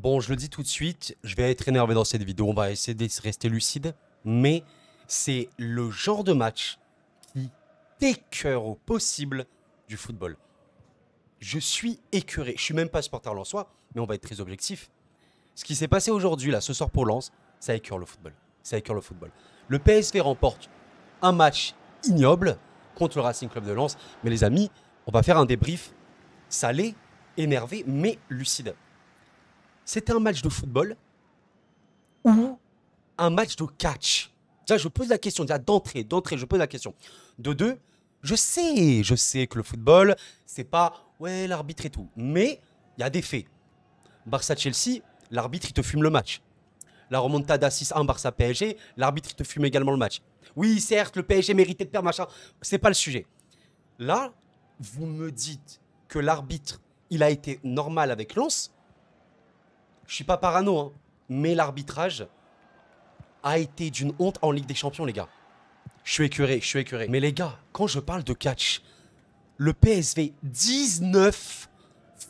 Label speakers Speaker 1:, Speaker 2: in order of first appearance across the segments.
Speaker 1: Bon, je le dis tout de suite, je vais être énervé dans cette vidéo, on va essayer de rester lucide, mais c'est le genre de match qui t'écœure au possible du football. Je suis écœuré, je suis même pas supporter lensois, mais on va être très objectif. Ce qui s'est passé aujourd'hui, là, ce soir pour Lens, ça écœure le football. Ça écœure le football. Le PSV remporte un match ignoble contre le Racing Club de Lens, mais les amis, on va faire un débrief salé, énervé, mais lucide. C'était un match de football ou un match de catch? Déjà, je pose la question, déjà d'entrée, je pose la question. De deux, je sais que le football, c'est pas, ouais, l'arbitre et tout. Mais il y a des faits. Barça-Chelsea, l'arbitre, il te fume le match. La remontada 6-1 Barça-PSG, l'arbitre, il te fume également le match. Oui, certes, le PSG méritait de perdre, machin. C'est pas le sujet. Là, vous me dites que l'arbitre, il a été normal avec Lens. Je suis pas parano, hein, mais l'arbitrage a été d'une honte en Ligue des Champions, les gars. Je suis écœuré. Mais les gars, quand je parle de catch, le PSV, 19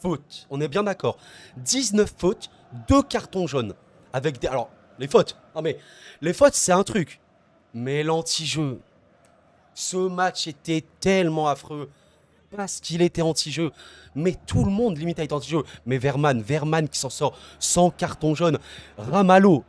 Speaker 1: fautes. On est bien d'accord. 19 fautes, 2 cartons jaunes. Avec des... Alors, les fautes. Non mais, les fautes, c'est un truc. Mais l'anti-jeu, ce match était tellement affreux. Parce qu'il était anti-jeu. Mais tout le monde limite à être anti-jeu. Mais Verman qui s'en sort sans carton jaune. Ramalho,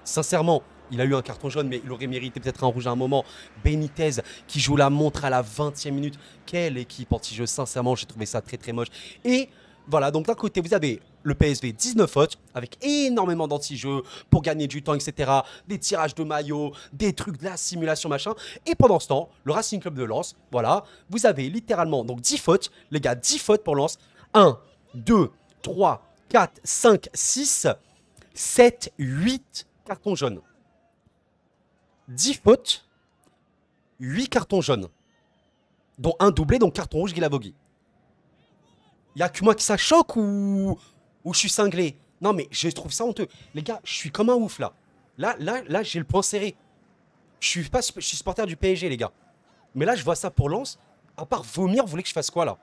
Speaker 1: sincèrement, il a eu un carton jaune, mais il aurait mérité peut-être un rouge à un moment. Benitez qui joue la montre à la 20e minute. Quelle équipe anti-jeu, sincèrement, j'ai trouvé ça très très moche. Et voilà, donc d'un côté, vous avez le PSV 19 fautes, avec énormément d'anti-jeux pour gagner du temps, etc. Des tirages de maillots, des trucs de la simulation, machin. Et pendant ce temps, le Racing Club de Lens, voilà, vous avez littéralement donc 10 fautes, les gars, 10 fautes pour Lens. 1, 2, 3, 4, 5, 6, 7, 8 cartons jaunes. 10 fautes, 8 cartons jaunes. Dont un doublé, donc carton rouge Guilavogui. Y'a que moi qui ça choque ou je suis cinglé? Non mais je trouve ça honteux. Les gars, je suis comme un ouf là. Là, j'ai le poing serré. Je suis supporter du PSG, les gars. Mais là, je vois ça pour Lens. À part vomir, vous voulez que je fasse quoi là?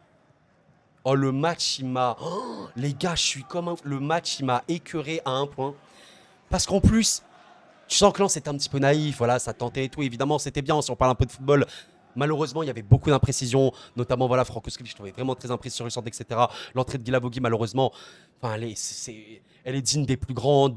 Speaker 1: Oh, le match, il m'a... Oh, les gars, je suis comme un... Le match, il m'a écœuré à un point. Parce qu'en plus, tu sens que Lens était un petit peu naïf. Voilà, ça tentait et tout. Évidemment, c'était bien si on parle un peu de football. Malheureusement, il y avait beaucoup d'imprécisions, notamment voilà, Frankowski, je trouvais vraiment très imprécis sur le centre, etc. L'entrée de Guilavogui, malheureusement, enfin, elle est digne des plus grands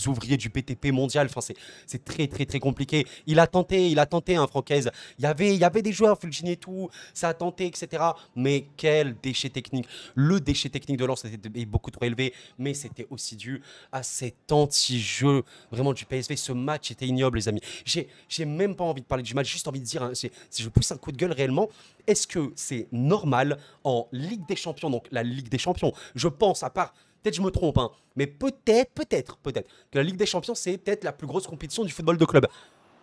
Speaker 1: ouvriers du BTP mondial. Enfin, c'est très, très, très compliqué. Il a tenté, hein, Francaise. Il y avait des joueurs, Fulgini et tout, ça a tenté, etc. Mais quel déchet technique. Le déchet technique de Lens était beaucoup trop élevé, mais c'était aussi dû à cet anti-jeu vraiment du PSV. Ce match était ignoble, les amis. J'ai même pas envie de parler du match, juste envie de dire, hein, si je pousse un coup de gueule réellement, est-ce que c'est normal en Ligue des Champions, donc la Ligue des Champions, je pense, à part, peut-être je me trompe, hein, mais peut-être que la Ligue des Champions, c'est peut-être la plus grosse compétition du football de club.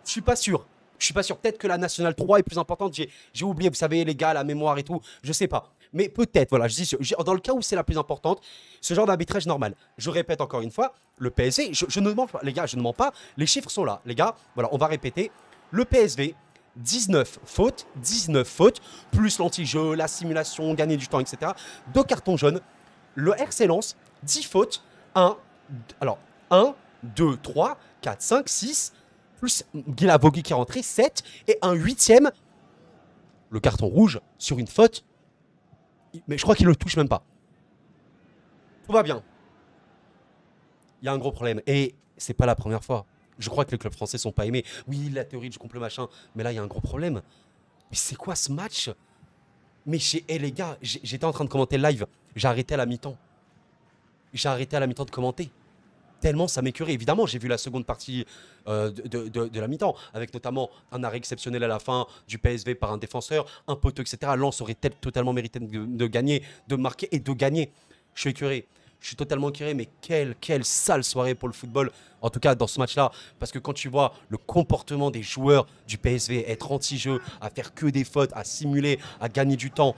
Speaker 1: Je suis pas sûr. Peut-être que la Nationale 3 est plus importante. J'ai oublié, vous savez, les gars, la mémoire et tout. Je sais pas. Mais peut-être, voilà. Dans le cas où c'est la plus importante, ce genre d'arbitrage normal. Je répète encore une fois, le PSV, je ne mens pas. Les gars, je ne mens pas. Les chiffres sont là. Les gars, voilà, on va répéter. Le PSV, 19 fautes, plus l'anti-jeu, la simulation, gagner du temps, etc. 2 cartons jaunes. Le RC Lens, 10 fautes, 1, 2, 3, 4, 5, 6, plus Guilavogui qui est rentré, 7, et un 8e, le carton rouge sur une faute. Mais je crois qu'il ne le touche même pas. Tout va bien. Il y a un gros problème. Et c'est pas la première fois. Je crois que les clubs français sont pas aimés. Oui, la théorie du complot machin, mais là, il y a un gros problème. Mais c'est quoi ce match? Mais les gars, j'étais en train de commenter le live. J'ai arrêté à la mi-temps. De commenter. Tellement ça m'écœurait. Évidemment, j'ai vu la seconde partie de la mi-temps, avec notamment un arrêt exceptionnel à la fin du PSV par un défenseur, un poteau, etc. Lens aurait totalement mérité de gagner, de marquer et de gagner. Je suis écœuré. Je suis totalement écœuré, mais quelle sale soirée pour le football, en tout cas dans ce match-là. Parce que quand tu vois le comportement des joueurs du PSV, être anti-jeu, à faire que des fautes, à simuler, à gagner du temps,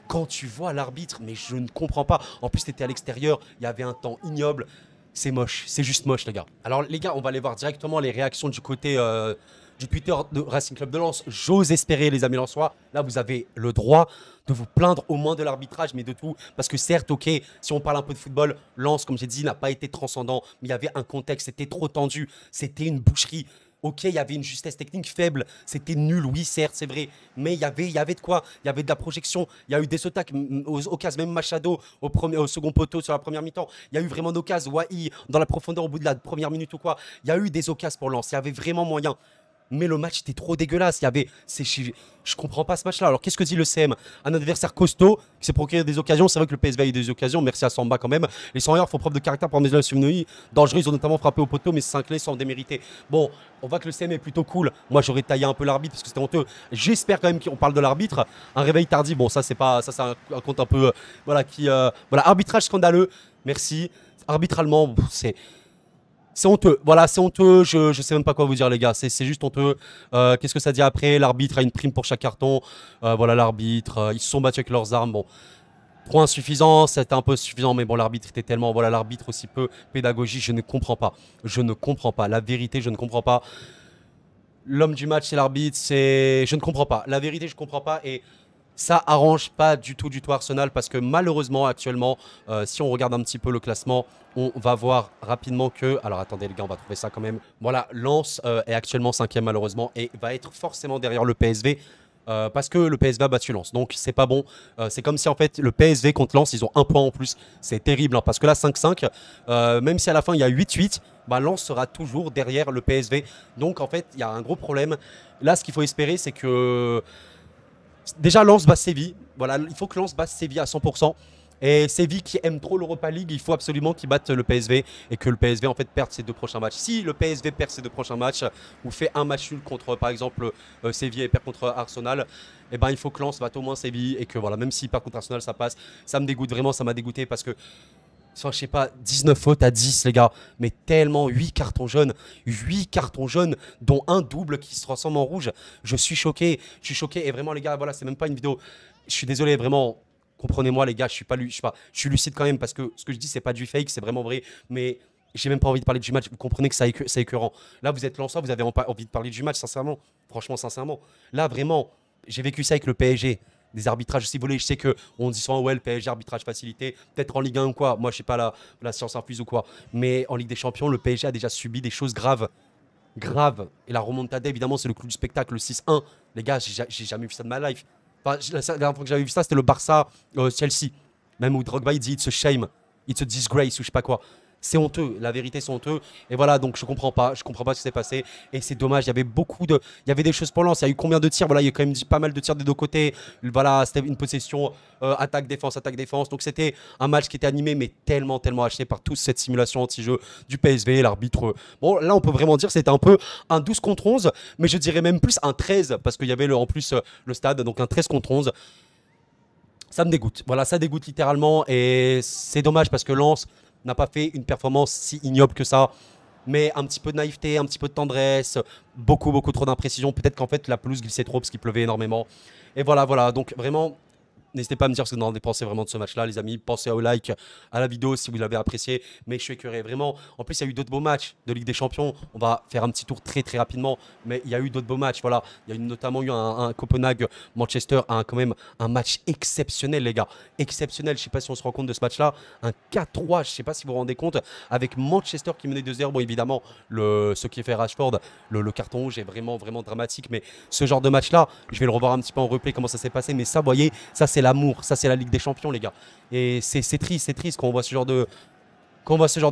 Speaker 1: quand tu vois l'arbitre, mais je ne comprends pas. En plus, tu étais à l'extérieur, il y avait un temps ignoble. C'est moche, c'est juste moche, les gars. Alors, les gars, on va aller voir directement les réactions du côté du Twitter de Racing Club de Lens. J'ose espérer, les amis lensois, là vous avez le droit de vous plaindre au moins de l'arbitrage, mais de tout. Parce que certes, ok, si on parle un peu de football, Lens, comme j'ai dit, n'a pas été transcendant, mais il y avait un contexte, c'était trop tendu, c'était une boucherie. Ok, il y avait une justesse technique faible, c'était nul, oui, certes, c'est vrai, mais il y avait de quoi, il y avait de la projection, il y a eu des attaques, aux occasions, même Machado au second poteau sur la première mi-temps, il y a eu vraiment d'occasions, Wai dans la profondeur au bout de la première minute ou quoi, il y a eu des occasions pour Lens, il y avait vraiment moyen. Mais le match était trop dégueulasse. Il y avait, je comprends pas ce match-là. Alors qu'est-ce que dit le CM? Un adversaire costaud qui s'est procuré des occasions. C'est vrai que le PSV a eu des occasions. Merci à Samba quand même. Les 100 font preuve de caractère pour Mesla Sumnoi. Dangereux, ils ont notamment frappé au poteau, mais c'est cinq clés sans démériter. Bon, on voit que le CM est plutôt cool. Moi, j'aurais taillé un peu l'arbitre parce que c'était honteux. J'espère quand même qu'on parle de l'arbitre. Un réveil tardif. Bon, ça c'est pas, ça c'est un compte un peu, voilà voilà, arbitrage scandaleux. Merci. Arbitralement, c'est honteux, voilà, c'est honteux, je sais même pas quoi vous dire les gars, c'est juste honteux. Qu'est-ce que ça dit après? L'arbitre a une prime pour chaque carton, voilà l'arbitre, ils se sont battus avec leurs armes, bon. Trop insuffisant, c'était un peu suffisant, mais bon l'arbitre était tellement, voilà l'arbitre aussi peu pédagogique, je ne comprends pas. Je ne comprends pas, la vérité je ne comprends pas. L'homme du match c'est l'arbitre, je ne comprends pas. La vérité je ne comprends pas et ça arrange pas du tout Arsenal parce que malheureusement actuellement, si on regarde un petit peu le classement, on va voir rapidement que... Alors attendez les gars, on va trouver ça quand même. Voilà, Lens est actuellement 5e malheureusement et va être forcément derrière le PSV. Parce que le PSV a battu Lens, donc c'est pas bon. C'est comme si en fait le PSV contre Lens, ils ont un point en plus. C'est terrible hein, parce que là 5-5, même si à la fin il y a 8-8, bah, Lens sera toujours derrière le PSV. Donc en fait il y a un gros problème. Là ce qu'il faut espérer c'est que... Déjà, Lens bat Séville. Voilà, il faut que Lens batte Séville à 100%. Et Séville qui aime trop l'Europa League, il faut absolument qu'il batte le PSV et que le PSV en fait perde ses deux prochains matchs. Si le PSV perd ses deux prochains matchs ou fait un match nul contre par exemple Séville et perd contre Arsenal, eh ben il faut que Lens batte au moins Séville et que voilà, même s'il perd contre Arsenal, ça passe. Ça me dégoûte vraiment, ça m'a dégoûté parce que enfin, je sais pas, 19 fautes à 10 les gars, mais tellement 8 cartons jaunes, 8 cartons jaunes dont un double qui se transforme en rouge. Je suis choqué et vraiment les gars, voilà, c'est même pas une vidéo. Je suis désolé vraiment. Comprenez-moi les gars, je suis lucide quand même parce que ce que je dis c'est pas du fake, c'est vraiment vrai, mais j'ai même pas envie de parler du match, vous comprenez que c'est écœurant. Là vous êtes lanceur, vous avez envie de parler du match sincèrement, franchement sincèrement. Là vraiment, j'ai vécu ça avec le PSG. Des arbitrages, si vous voulez, je sais qu'on dit souvent ouais le PSG arbitrage facilité, peut-être en Ligue 1 ou quoi, moi je sais pas la science infuse ou quoi, mais en Ligue des Champions le PSG a déjà subi des choses graves, et la remontada évidemment c'est le clou du spectacle, le 6-1, les gars j'ai jamais vu ça de ma life. Enfin, la dernière fois que j'avais vu ça c'était le Barça Chelsea, même où Drogba il dit it's a shame, it's a disgrace ou je sais pas quoi. C'est honteux, la vérité c'est honteux. Et voilà, donc je comprends pas ce qui s'est passé. Et c'est dommage, il y avait des choses pour Lens. Il y a eu combien de tirs? Voilà, il y a quand même pas mal de tirs des deux côtés. Voilà, c'était une possession attaque-défense, attaque-défense. Donc c'était un match qui était animé, mais tellement acheté par toute cette simulation anti-jeu du PSV, l'arbitre. Bon, là on peut vraiment dire que c'était un peu un 12 contre 11, mais je dirais même plus un 13, parce qu'il y avait en plus le stade, donc un 13 contre 11. Ça me dégoûte. Voilà, ça dégoûte littéralement. Et c'est dommage parce que Lens n'a pas fait une performance si ignoble que ça. Mais un petit peu de naïveté, un petit peu de tendresse, beaucoup trop d'imprécision. Peut-être qu'en fait la pelouse glissait trop parce qu'il pleuvait énormément. Et voilà. Donc vraiment, n'hésitez pas à me dire ce que vous en pensez vraiment de ce match-là, les amis. Pensez au like, à la vidéo si vous l'avez apprécié. Mais je suis écœuré, vraiment. En plus, il y a eu d'autres beaux matchs de Ligue des Champions. On va faire un petit tour très rapidement. Mais il y a eu d'autres beaux matchs. Voilà. Il y a notamment eu un Copenhague-Manchester, quand même un match exceptionnel, les gars. Exceptionnel. Je ne sais pas si on se rend compte de ce match-là. Un 4-3, je ne sais pas si vous vous rendez compte. Avec Manchester qui menait 2-0. Bon, évidemment, ce qui est fait Rashford, le carton rouge est vraiment dramatique. Mais ce genre de match-là, je vais le revoir un petit peu en replay, comment ça s'est passé. Mais ça, vous voyez, ça, c'est l'amour, ça c'est la Ligue des Champions les gars. Et c'est triste quand on voit ce genre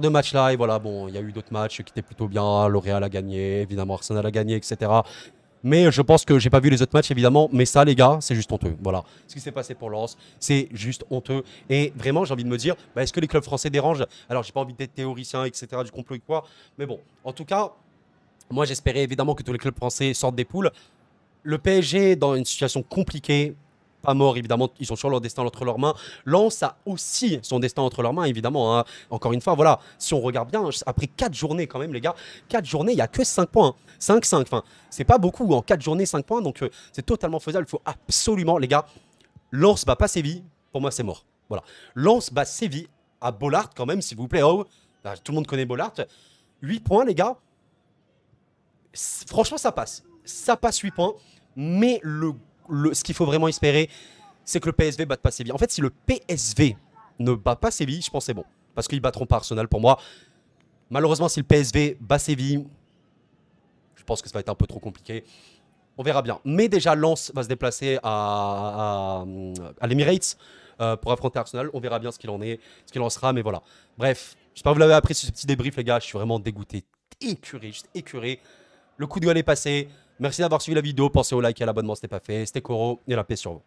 Speaker 1: de match là. Et voilà, bon, il y a eu d'autres matchs qui étaient plutôt bien. L'Oréal a gagné, évidemment Arsenal a gagné, etc. Mais je pense que j'ai pas vu les autres matchs évidemment. Mais ça les gars, c'est juste honteux. Voilà, ce qui s'est passé pour Lens, c'est juste honteux. Et vraiment, j'ai envie de me dire, est-ce que les clubs français dérangent? Alors j'ai pas envie d'être théoricien, etc. du complot et quoi. Mais bon, en tout cas, moi j'espérais évidemment que tous les clubs français sortent des poules. Le PSG dans une situation compliquée. Pas mort, évidemment, ils ont toujours leur destin entre leurs mains. Lens a aussi son destin entre leurs mains, évidemment. Hein. Encore une fois, voilà, si on regarde bien, après 4 journées quand même, les gars, 4 journées, il n'y a que 5 points. 5-5, enfin, c'est pas beaucoup, en 4 journées, 5 points, donc c'est totalement faisable. Il faut absolument, les gars, Lens bat pas Séville, pour moi c'est mort. Voilà. Lens bat Séville à Bollaert quand même, s'il vous plaît. Oh, tout le monde connaît Bollaert. 8 points, les gars. Franchement, ça passe. ça passe 8 points. Mais ce qu'il faut vraiment espérer, c'est que le PSV batte pas Séville. En fait, si le PSV ne bat pas Séville, je pense que c'est bon. Parce qu'ils battront pas Arsenal pour moi. Malheureusement, si le PSV bat Séville, je pense que ça va être un peu trop compliqué. On verra bien. Mais déjà, Lens va se déplacer à l'Emirates pour affronter Arsenal. On verra bien ce qu'il en est, ce qu'il en sera. Mais voilà. Bref, j'espère que vous l'avez apprécié ce petit débrief, les gars. Je suis vraiment dégoûté. Écœuré, juste écœuré. Le coup de gueule est passé. Merci d'avoir suivi la vidéo. Pensez au like et à l'abonnement si ce n'est pas fait. C'était Koro et la paix sur vous.